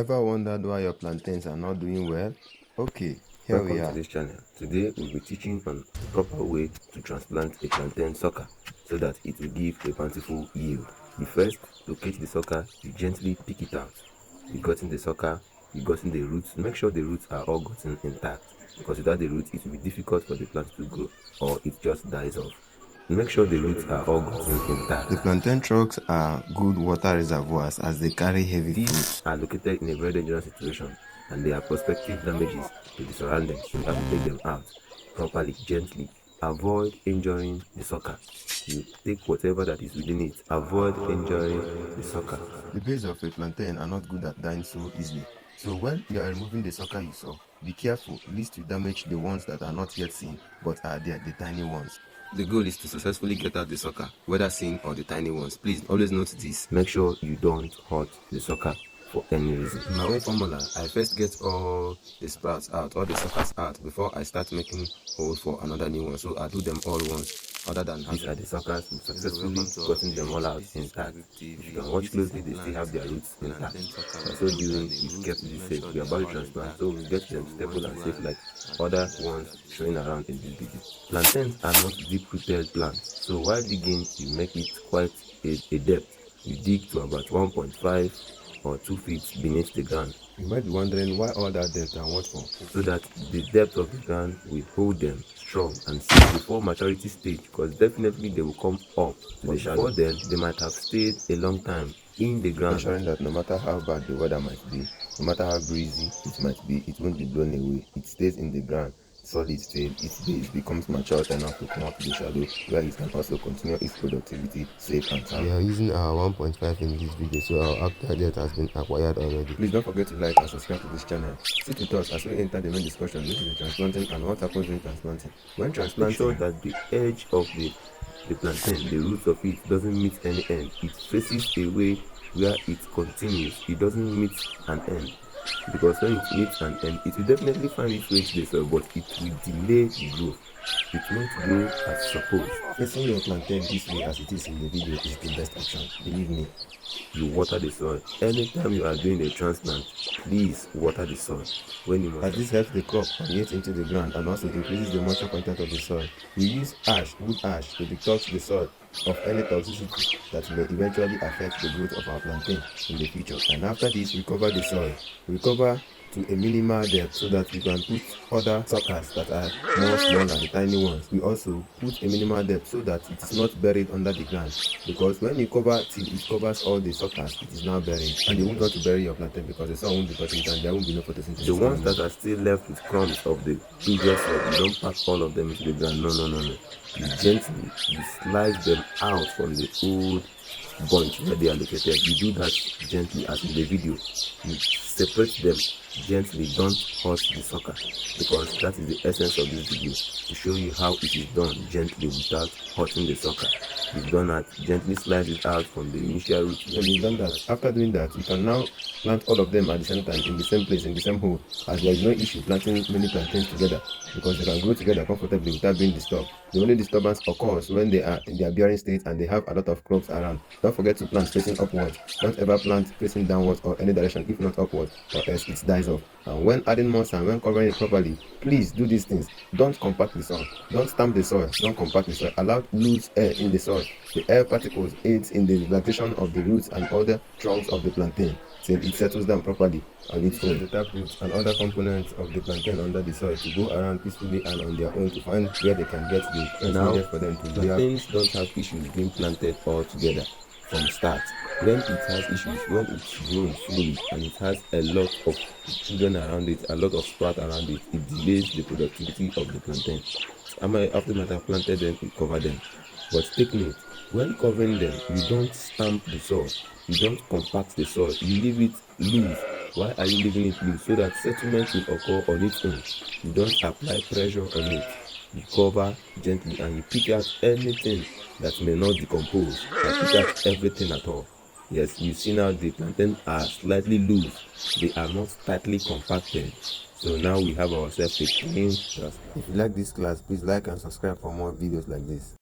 Ever wondered why your plantains are not doing well? Okay, here we Welcome are. to this channel. Today we'll be teaching on the proper way to transplant a plantain sucker so that it will give a bountiful yield. You first locate the sucker, you gently pick it out. You gotten the sucker, you gotten the roots. Make sure the roots are all gotten intact, because without the roots it will be difficult for the plant to grow or it just dies off. Make sure the roots are all gotten intact. The plantain trunks are good water reservoirs as they carry heavy These fruits. are located in a very dangerous situation and they are prospective damages to the surroundings. You have to take them out properly, gently. Avoid injuring the sucker. You take whatever that is within it. Avoid injuring the sucker. The base of a plantain are not good at dying so easily. So when you are removing the sucker you saw, be careful lest you damage the ones that are not yet seen but are there, the tiny ones. The goal is to successfully get out the sucker, whether seen or the tiny ones. Please always note this. Make sure you don't hurt the sucker for any reason. In my own formula, I first get all the sprouts out, all the suckers out before I start making holes for another new one. So I do them all once. Other than these are the suckers, we've successfully gotten them all out intact. If you can watch closely, they still have their roots intact. So doing, we've kept this safe. We are about to transplant, so we get them stable and safe like other ones showing around in this video. Plantains are not deep-rooted plants, so while digging, you make it quite a depth. You dig to about 1.5 or 2 feet beneath the ground. You might be wondering why all that depth and what for? So that the depth of the ground will hold them strong and safe before maturity stage, because definitely they will come up to the shallow. Before then, they might have stayed a long time in the ground, ensuring that no matter how bad the weather might be, no matter how breezy it might be, it won't be blown away. It stays in the ground, solid state. Its base becomes mature enough to come up to the shallow, where it can also continue its productivity safe and sound. We are using our 1.5 in this video, so our actual depth has been acquired already. Please don't forget to like and subscribe to this channel. Sit with us as we enter the main discussion. This is the transplanting and what happens during transplanting. When transplanting, make sure that the edge of the plantain, the roots of it, doesn't meet any end. It faces a way where it continues. It doesn't meet an end, because when it meets an end, it will definitely find its way to the soil, but it will delay the growth. It won't grow as supposed. Facing your plantain this way as it is in the video is the best option, believe me. You water the soil. Anytime you are doing a transplant, please water the soil. When you as this helps the crop permeate into the ground and also increases the moisture content of the soil. We use ash, wood ash, to detox the soil of any toxicity that may eventually affect the growth of our plantain in the future. And after this, we cover the soil. We cover to a minimal depth so that we can put other suckers that are more small than the tiny ones. We also put a minimal depth so that it is not buried under the ground, because when you cover till it covers all the suckers, it is now buried, and you won't want to bury your plantain because the sun won't be touching it and there won't be no photosynthesis. The ones that are still left with crumbs of the previous soil, you don't pack all of them into the ground. No. You gently slice them out from the old bunch where they are located. You do that gently as in the video. You separate them gently, don't hurt the sucker, because that is the essence of this video, to show you how it is done gently without hurting the sucker. You've done that, gently slice it out from the initial root. When you've done that, after doing that, you can now plant all of them at the same time in the same place, in the same hole, as there is no issue planting many plantains together, because they can grow together comfortably without being disturbed. The only disturbance occurs when they are in their bearing state and they have a lot of crops around. Don't forget to plant facing upwards. Don't ever plant facing downwards or any direction if not upwards, or else it dies off. And when adding moss and when covering it properly, please do these things. Don't compact the soil, don't stamp the soil, don't compact the soil. Allow loose air in the soil. The air particles aids in the relaxation of the roots and other trunks of the plantain till it settles down properly on its own. The tap roots and other components of the plantain under the soil to go around peacefully and on their own to find where they can get the now for them to plantains don't have issues being planted all together from start. When it has issues, when it's grown fully and it has a lot of children around it, a lot of sprout around it, it delays the productivity of the plantain. After I have planted them, we cover them. But take note, when covering them, you don't stamp the soil, you don't compact the soil, you leave it loose. Why are you leaving it loose? So that settlement will occur on its own. You don't apply pressure on it. You cover gently and you pick out anything that may not decompose. You pick out everything at all. Yes, you see now the plantains are slightly loose. They are not tightly compacted. So now we have ourselves a clean transplant. If you like this class, please like and subscribe for more videos like this.